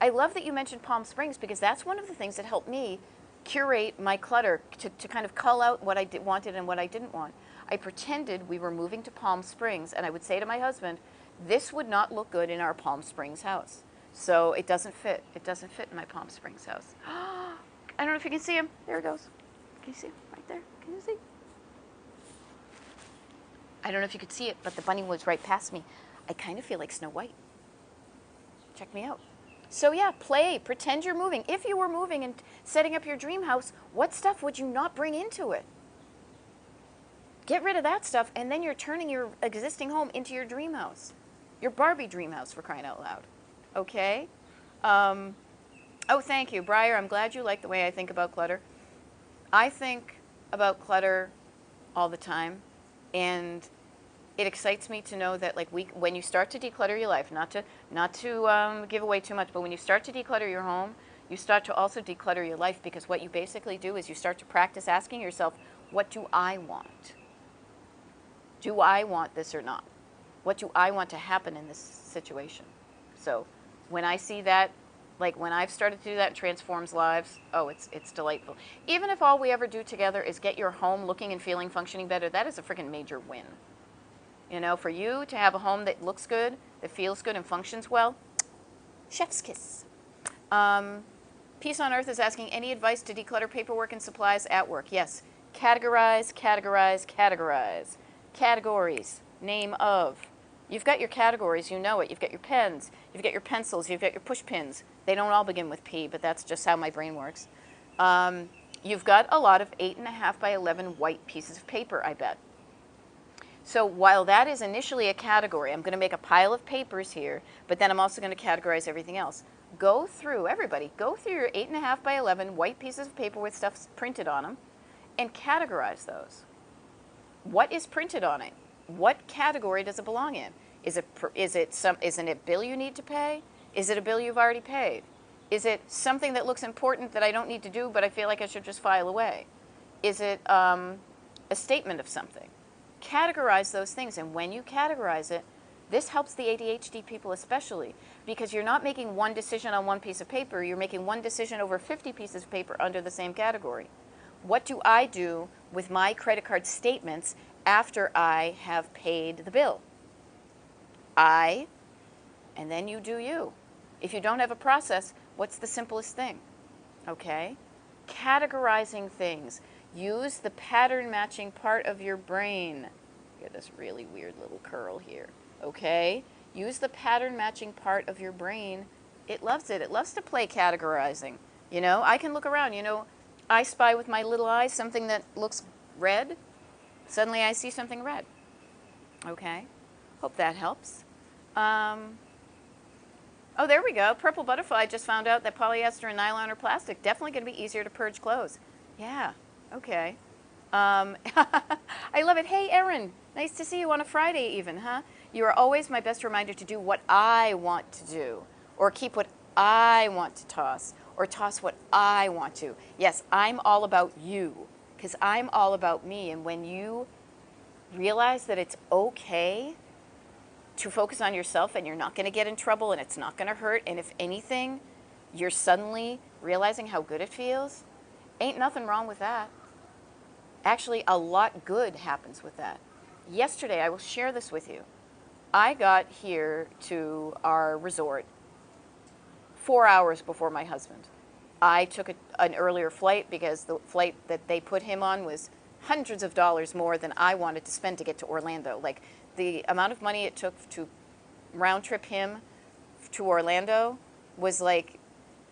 I love that you mentioned Palm Springs because that's one of the things that helped me curate my clutter to kind of cull out what I wanted and what I didn't want. I pretended we were moving to Palm Springs, and I would say to my husband, this would not look good in our Palm Springs house. So it doesn't fit. It doesn't fit in my Palm Springs house. I don't know if you can see him. There it goes. Can you see him right there? Can you see? I don't know if you could see it, but the bunny was right past me. I kind of feel like Snow White. Check me out. So yeah, play, pretend you're moving. If you were moving and setting up your dream house, what stuff would you not bring into it? Get rid of that stuff, and then you're turning your existing home into your dream house. Your Barbie dream house, for crying out loud. Okay? Oh, thank you. Briar, I'm glad you like the way I think about clutter. I think about clutter all the time, and it excites me to know that when you start to declutter your life, not to give away too much, but when you start to declutter your home, you start to also declutter your life, because what you basically do is you start to practice asking yourself, what do I want? Do I want this or not? What do I want to happen in this situation? So when I see that, like when I've started to do that, it transforms lives. Oh, it's delightful. Even if all we ever do together is get your home looking and feeling functioning better, that is a freaking major win. You know, for you to have a home that looks good, that feels good and functions well, chef's kiss. Peace on Earth is asking, any advice to declutter paperwork and supplies at work? Yes. Categorize, categorize, categorize. Categories. Name of. You've got your categories, you know it. You've got your pens, you've got your pencils, you've got your push pins. They don't all begin with P, but that's just how my brain works. You've got a lot of 8.5 by 11 white pieces of paper, I bet. So while that is initially a category, I'm going to make a pile of papers here, but then I'm also going to categorize everything else. Go through, everybody, go through your 8.5 by 11 white pieces of paper with stuff printed on them and categorize those. What is printed on it? What category does it belong in? Isn't it a bill you need to pay? Is it a bill you've already paid? Is it something that looks important that I don't need to do, but I feel like I should just file away? Is it a statement of something? Categorize those things, and when you categorize it, this helps the ADHD people especially, because you're not making one decision on one piece of paper, you're making one decision over 50 pieces of paper under the same category. What do I do with my credit card statements after I have paid the bill? And then you do you. If you don't have a process, what's the simplest thing? Okay? Categorizing things. Use the pattern matching part of your brain. Get this really weird little curl here. Okay? Use the pattern matching part of your brain. It loves it. It loves to play categorizing. You know, I can look around. You know, I spy with my little eyes something that looks red. Suddenly I see something red. Okay? Hope that helps. Oh, there we go. Purple Butterfly just found out that polyester and nylon are plastic. Definitely going to be easier to purge clothes. Yeah, okay. I love it. Hey, Erin, nice to see you on a Friday even, huh? You are always my best reminder to do what I want to do, or keep what I want to toss, or toss what I want to. Yes, I'm all about you, because I'm all about me. And when you realize that it's okay to focus on yourself and you're not going to get in trouble and it's not going to hurt, and if anything, you're suddenly realizing how good it feels, ain't nothing wrong with that. Actually, a lot good happens with that. Yesterday, I will share this with you. I got here to our resort 4 hours before my husband. I took an earlier flight because the flight that they put him on was hundreds of dollars more than I wanted to spend to get to Orlando. Like, the amount of money it took to round trip him to Orlando was like,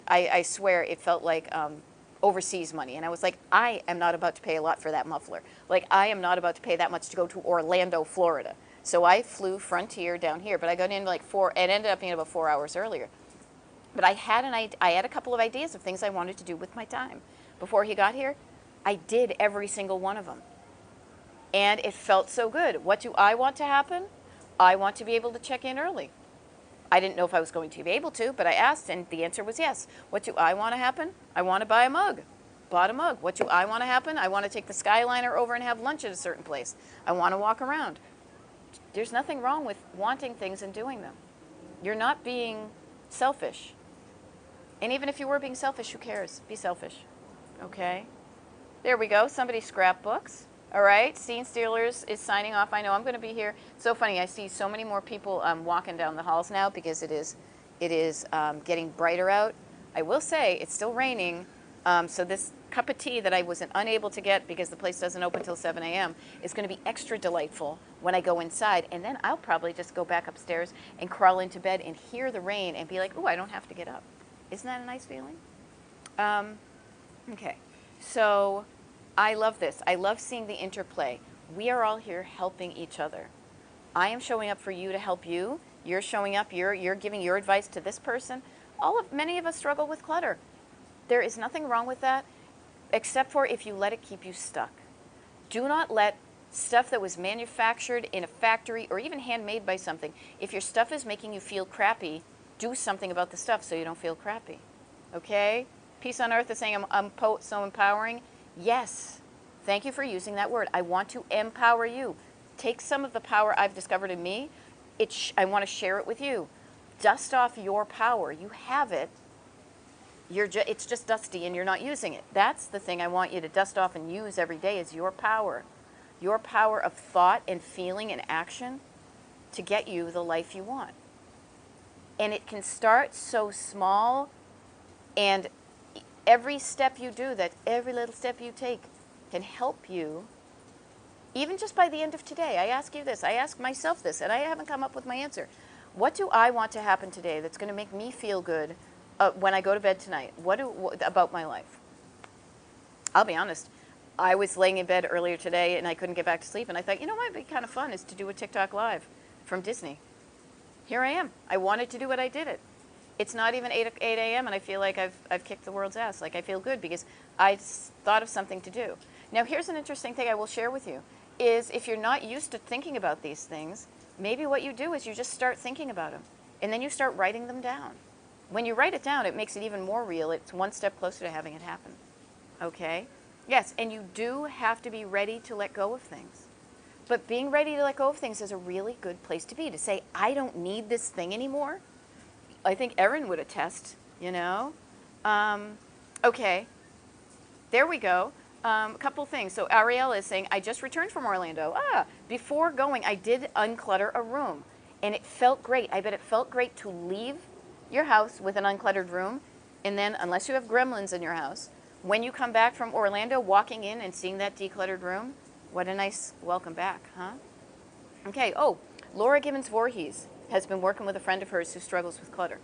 I swear it felt like overseas money. And I was like, I am not about to pay a lot for that muffler. Like, I am not about to pay that much to go to Orlando, Florida. So I flew Frontier down here, but I got in like it ended up being about 4 hours earlier. But I had a couple of ideas of things I wanted to do with my time. Before he got here, I did every single one of them. And it felt so good. What do I want to happen? I want to be able to check in early. I didn't know if I was going to be able to, but I asked, and the answer was yes. What do I want to happen? I want to buy a mug. Bought a mug. What do I want to happen? I want to take the Skyliner over and have lunch at a certain place. I want to walk around. There's nothing wrong with wanting things and doing them. You're not being selfish. And even if you were being selfish, who cares? Be selfish. Okay? There we go. Somebody scrapbooks. All right, Scene Stealers is signing off. I know I'm going to be here. It's so funny. I see so many more people walking down the halls now because it is getting brighter out. I will say it's still raining, so this cup of tea that I wasn't unable to get because the place doesn't open till 7 a.m. is going to be extra delightful when I go inside. And then I'll probably just go back upstairs and crawl into bed and hear the rain and be like, oh, I don't have to get up. Isn't that a nice feeling? Okay, so I love this. I love seeing the interplay. We are all here helping each other. I am showing up for you to help you. You're showing up. You're giving your advice to this person. Many of us struggle with clutter. There is nothing wrong with that, except for if you let it keep you stuck. Do not let stuff that was manufactured in a factory or even handmade by something, if your stuff is making you feel crappy, do something about the stuff so you don't feel crappy. Okay? Peace on Earth is saying I'm so empowering. Yes, thank you for using that word. I want to empower you. Take some of the power I've discovered in me. I want to share it with you. Dust off your power. You have it. It's just dusty and you're not using it. That's the thing I want you to dust off and use every day is your power. Your power of thought and feeling and action to get you the life you want. And it can start so small, and every step you do, every little step you take can help you Even just by the end of today, I ask you this, I ask myself this, and I haven't come up with my answer. What do I want to happen today that's going to make me feel good when I go to bed tonight? What about my life? I'll be honest. I was laying in bed earlier today and I couldn't get back to sleep, and I thought, you know what would be kind of fun is to do a TikTok live from Disney. Here I am. I wanted to do it. I did it. It's not even 8 a.m. and I feel like I've kicked the world's ass. Like I feel good because I thought of something to do. Now here's an interesting thing I will share with you is if you're not used to thinking about these things, maybe what you do is you just start thinking about them and then you start writing them down. When you write it down, it makes it even more real. It's one step closer to having it happen. Okay? Yes, and you do have to be ready to let go of things. But being ready to let go of things is a really good place to be. To say, I don't need this thing anymore. I think Erin would attest, you know. Okay, there we go. A couple things. So Ariel is saying, I just returned from Orlando. Before going, I did unclutter a room. And it felt great. I bet it felt great to leave your house with an uncluttered room. And then, unless you have gremlins in your house, when you come back from Orlando, walking in and seeing that decluttered room, what a nice welcome back, huh? Okay, Laura Gibbons Voorhees has been working with a friend of hers who struggles with clutter.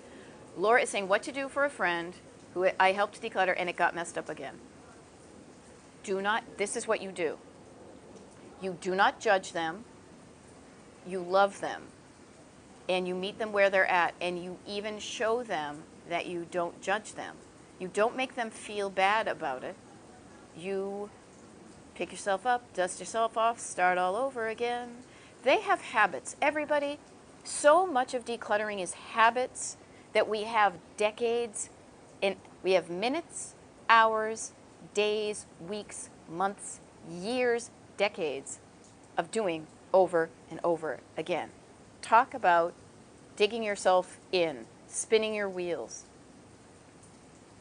Laura is saying what to do for a friend who I helped declutter and it got messed up again. This is what you do. You do not judge them. You love them. And you meet them where they're at. And you even show them that you don't judge them. You don't make them feel bad about it. You pick yourself up, dust yourself off, start all over again. They have habits. Everybody, so much of decluttering is habits that we have decades, and we have minutes, hours, days, weeks, months, years, decades of doing over and over again. Talk about digging yourself in, spinning your wheels.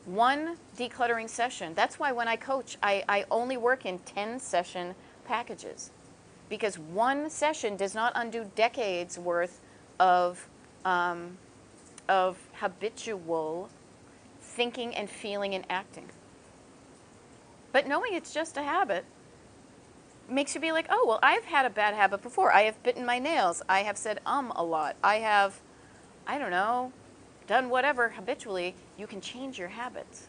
One decluttering session. That's why when I coach, I only work in 10-session packages. Because one session does not undo decades worth of habitual thinking and feeling and acting. But knowing it's just a habit makes you be like, oh, well, I've had a bad habit before. I have bitten my nails. I have said a lot. I have, I don't know, done whatever habitually. You can change your habits.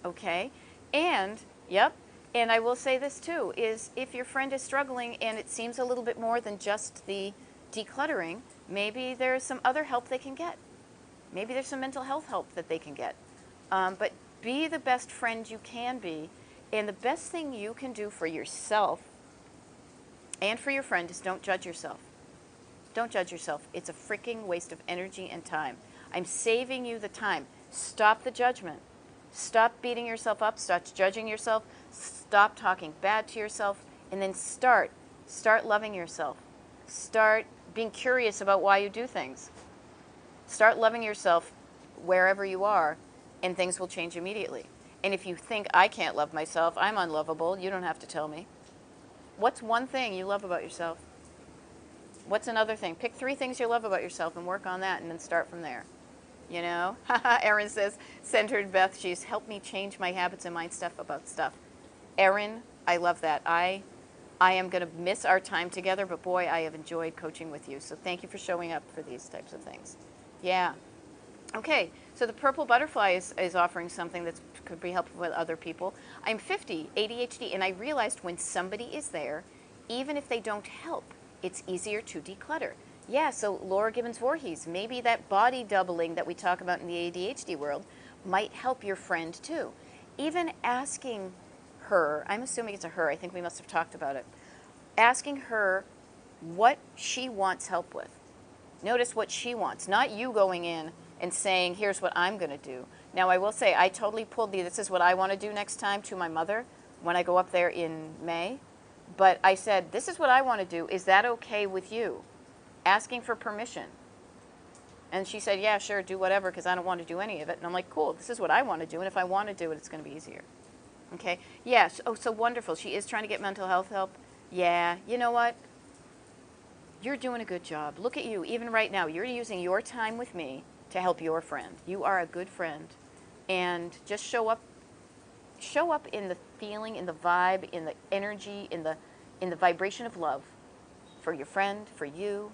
Okay? And, yep, and I will say this too, is if your friend is struggling and it seems a little bit more than just the decluttering, maybe there's some other help they can get. Maybe there's some mental health help that they can get. But be the best friend you can be. And the best thing you can do for yourself and for your friend is don't judge yourself. Don't judge yourself. It's a freaking waste of energy and time. I'm saving you the time. Stop the judgment. Stop beating yourself up. Stop judging yourself. Stop talking bad to yourself. And then start loving yourself. Start being curious about why you do things. Start loving yourself wherever you are, and things will change immediately. And if you think, I can't love myself, I'm unlovable, you don't have to tell me. What's one thing you love about yourself? What's another thing? Pick 3 things you love about yourself and work on that and then start from there. You know? Erin says, Centered Beth, she's helped me change my habits and mind stuff about stuff. Erin, I love that. I am going to miss our time together, but boy, I have enjoyed coaching with you. So thank you for showing up for these types of things. Yeah. Okay, so the Purple Butterfly is offering something that could be helpful with other people. I'm 50, ADHD, and I realized when somebody is there, even if they don't help, it's easier to declutter. Yeah, so Laura Gibbons Voorhees, maybe that body doubling that we talk about in the ADHD world might help your friend too. Even asking her, I'm assuming it's a her, I think we must have talked about it, asking her what she wants help with. Notice what she wants, not you going in and saying, here's what I'm going to do. Now, I will say, I totally pulled this is what I want to do next time to my mother when I go up there in May. But I said, this is what I want to do. Is that okay with you? Asking for permission. And she said, yeah, sure, do whatever, because I don't want to do any of it. And I'm like, cool, this is what I want to do. And if I want to do it, it's going to be easier. Okay? Yes. Oh, so wonderful. She is trying to get mental health help. Yeah. You know what? You're doing a good job. Look at you. Even right now, you're using your time with me to help your friend. You are a good friend. And just show up in the feeling, in the vibe, in the energy, in the in the vibration of love for your friend, for you,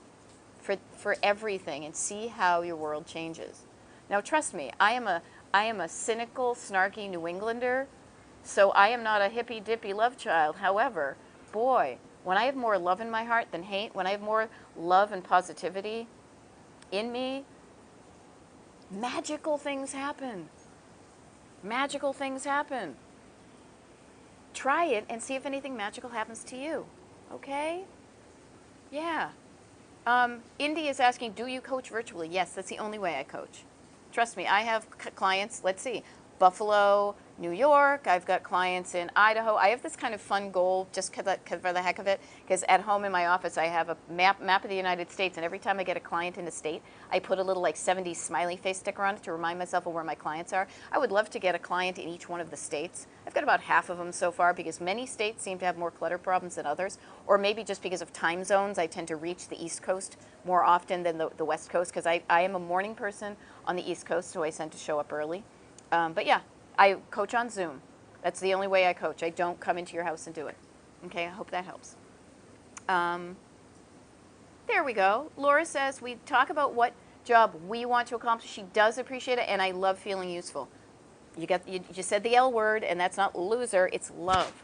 for everything, and see how your world changes. Now, trust me, I am a cynical, snarky New Englander, so I am not a hippy-dippy love child. However, boy, when I have more love in my heart than hate, when I have more love and positivity in me, magical things happen. Magical things happen. Try it and see if anything magical happens to you. Okay? Yeah. Indy is asking, do you coach virtually? Yes, that's the only way I coach. Trust me, I have clients, let's see, Buffalo, New York. I've got clients in Idaho. I have this kind of fun goal just for the heck of it, because at home in my office I have a map of the United States, and every time I get a client in a state, I put a little like 70s smiley face sticker on it to remind myself of where my clients are. I would love to get a client in each one of the states. I've got about half of them so far, because many states seem to have more clutter problems than others, or maybe just because of time zones, I tend to reach the East Coast more often than the West Coast, because I am a morning person on the East Coast, so I tend to show up early. But yeah, I coach on Zoom. That's the only way I coach. I don't come into your house and do it. Okay, I hope that helps. There we go. Laura says, we talk about what job we want to accomplish. She does appreciate it, and I love feeling useful. You just said the L word, and that's not loser. It's love.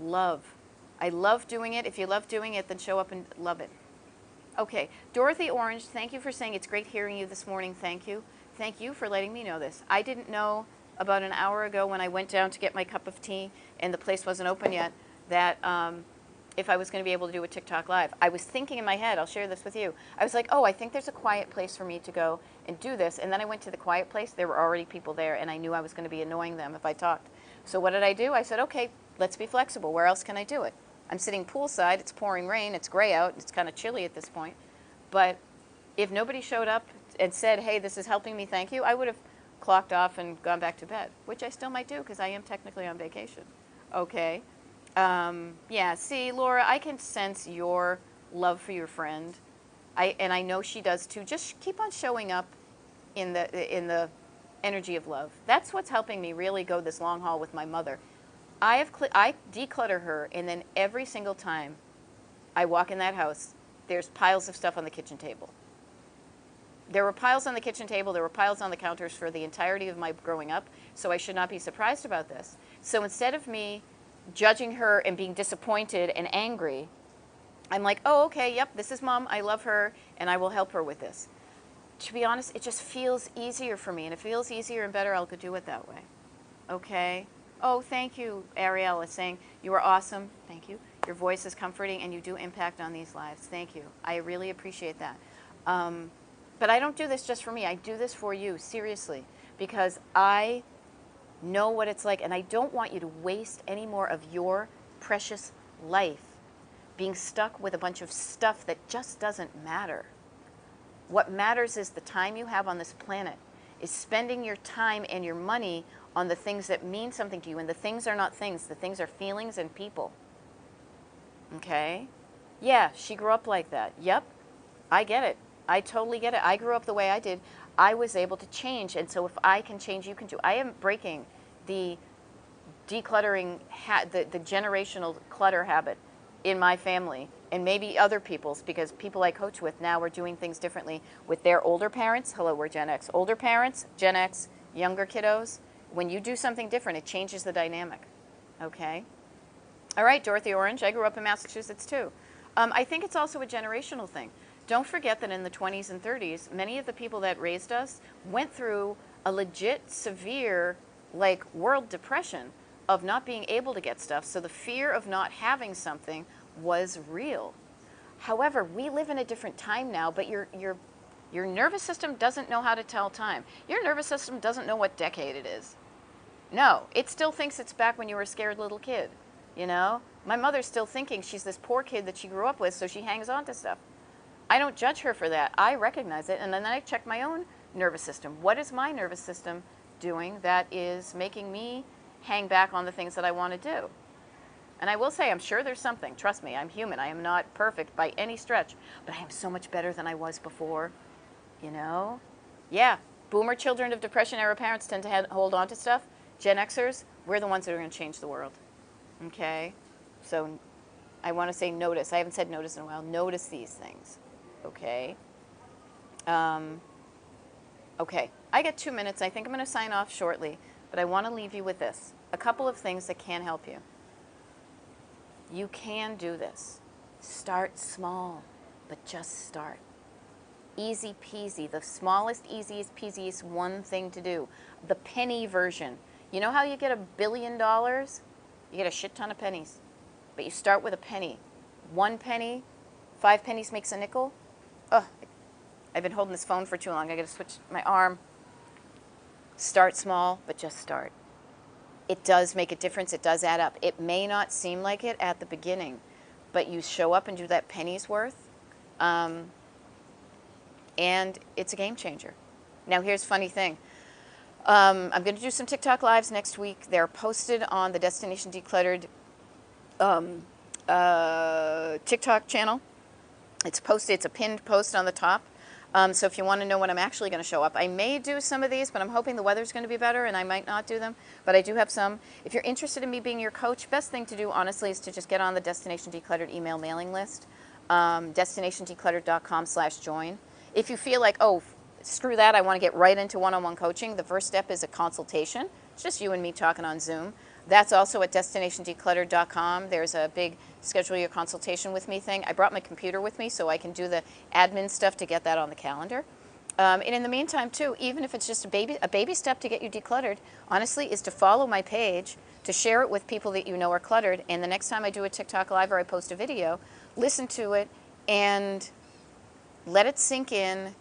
Love. I love doing it. If you love doing it, then show up and love it. Okay, Dorothy Orange, thank you for saying it's great hearing you this morning. Thank you. Thank you for letting me know this. I didn't know about an hour ago when I went down to get my cup of tea and the place wasn't open yet that if I was going to be able to do a TikTok Live. I was thinking in my head, I'll share this with you. I was like, oh, I think there's a quiet place for me to go and do this. And then I went to the quiet place. There were already people there, and I knew I was going to be annoying them if I talked. So what did I do? I said, okay, let's be flexible. Where else can I do it? I'm sitting poolside. It's pouring rain. It's gray out. It's kind of chilly at this point. But if nobody showed up and said, hey, this is helping me, thank you, I would have clocked off and gone back to bed, which I still might do because I am technically on vacation. Okay. Yeah, see, Laura, I can sense your love for your friend. And I know she does too. Just keep on showing up in the energy of love. That's what's helping me really go this long haul with my mother. I declutter her, and then every single time I walk in that house, there's piles of stuff on the kitchen table. There were piles on the kitchen table, there were piles on the counters for the entirety of my growing up, so I should not be surprised about this. So instead of me judging her and being disappointed and angry, I'm like, oh, okay, yep, this is Mom, I love her, and I will help her with this. To be honest, it just feels easier for me, and it feels easier and better, I'll go do it that way. Okay? Oh, thank you, Ariel is saying, you are awesome. Thank you. Your voice is comforting, and you do impact on these lives. Thank you. I really appreciate that. But I don't do this just for me. I do this for you, seriously, because I know what it's like, and I don't want you to waste any more of your precious life being stuck with a bunch of stuff that just doesn't matter. What matters is the time you have on this planet, is spending your time and your money on the things that mean something to you, and the things are not things. The things are feelings and people. Okay? Yeah, she grew up like that. Yep, I get it. I totally get it. I grew up the way I did. I was able to change, and so if I can change, you can too. I am breaking the decluttering, the generational clutter habit in my family, and maybe other people's, because people I coach with now are doing things differently with their older parents. Hello, we're Gen X. Older parents, Gen X, younger kiddos. When you do something different, it changes the dynamic. Okay? All right, Dorothy Orange, I grew up in Massachusetts too. I think it's also a generational thing. Don't forget that in the 20s and 30s, many of the people that raised us went through a legit severe, like, world depression of not being able to get stuff. So the fear of not having something was real. However, we live in a different time now, but your nervous system doesn't know how to tell time. Your nervous system doesn't know what decade it is. No, it still thinks it's back when you were a scared little kid, you know? My mother's still thinking she's this poor kid that she grew up with, so she hangs on to stuff. I don't judge her for that. I recognize it, and then I check my own nervous system. What is my nervous system doing that is making me hang back on the things that I want to do? And I will say, I'm sure there's something. Trust me, I'm human. I am not perfect by any stretch, but I am so much better than I was before, you know? Yeah, boomer children of Depression-era parents tend to hold on to stuff. Gen Xers, we're the ones that are going to change the world, okay? So I want to say notice. I haven't said notice in a while. Notice these things, okay? Okay, I got 2 minutes. I think I'm going to sign off shortly, but I want to leave you with this. A couple of things that can help you. You can do this. Start small, but just start. Easy peasy, the smallest, easiest, peasiest one thing to do. The penny version. You know how you get $1 billion? You get a shit ton of pennies. But you start with a penny. 1 penny, 5 pennies makes a nickel. Ugh, I've been holding this phone for too long. I got to switch my arm. Start small, but just start. It does make a difference. It does add up. It may not seem like it at the beginning, but you show up and do that penny's worth, and it's a game changer. Now, here's a funny thing. I'm going to do some TikTok lives next week. They're posted on the Destination Decluttered TikTok channel. It's posted. It's a pinned post on the top. So if you want to know when I'm actually going to show up, I may do some of these, but I'm hoping the weather's going to be better, and I might not do them. But I do have some. If you're interested in me being your coach, best thing to do, honestly, is to just get on the Destination Decluttered email mailing list, destinationdecluttered.com/join. If you feel like, oh, screw that, I want to get right into one-on-one coaching, the first step is a consultation. It's just you and me talking on Zoom. That's also at destinationdecluttered.com. There's a big schedule your consultation with me thing. I brought my computer with me so I can do the admin stuff to get that on the calendar. And in the meantime, too, even if it's just a baby step to get you decluttered, honestly, is to follow my page, to share it with people that you know are cluttered, and the next time I do a TikTok live or I post a video, listen to it and let it sink in,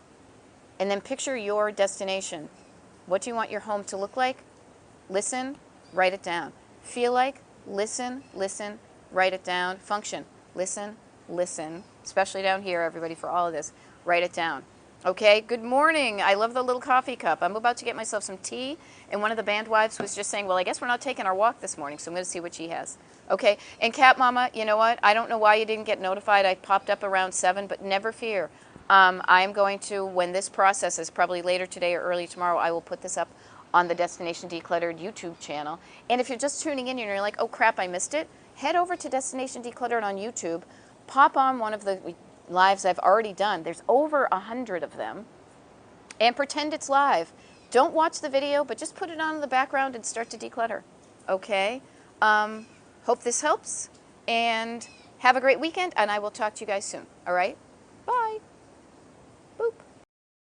and then picture your destination. What do you want your home to look like? Listen, write it down. Feel like, listen, write it down. Function, listen, especially down here, everybody, for all of this. Write it down. Okay, good morning. I love the little coffee cup. I'm about to get myself some tea, and one of the band wives was just saying, well, I guess we're not taking our walk this morning, so I'm going to see what she has. Okay, and Cat Mama, you know what? I don't know why you didn't get notified. I popped up around 7, but never fear. I am going to, when this processes, probably later today or early tomorrow, I will put this up on the Destination Decluttered YouTube channel. And if you're just tuning in and you're like, oh crap, I missed it, head over to Destination Decluttered on YouTube, pop on one of the lives I've already done. There's over 100 of them. And pretend it's live. Don't watch the video, but just put it on in the background and start to declutter. Okay? Hope this helps. And have a great weekend, and I will talk to you guys soon. All right? Bye.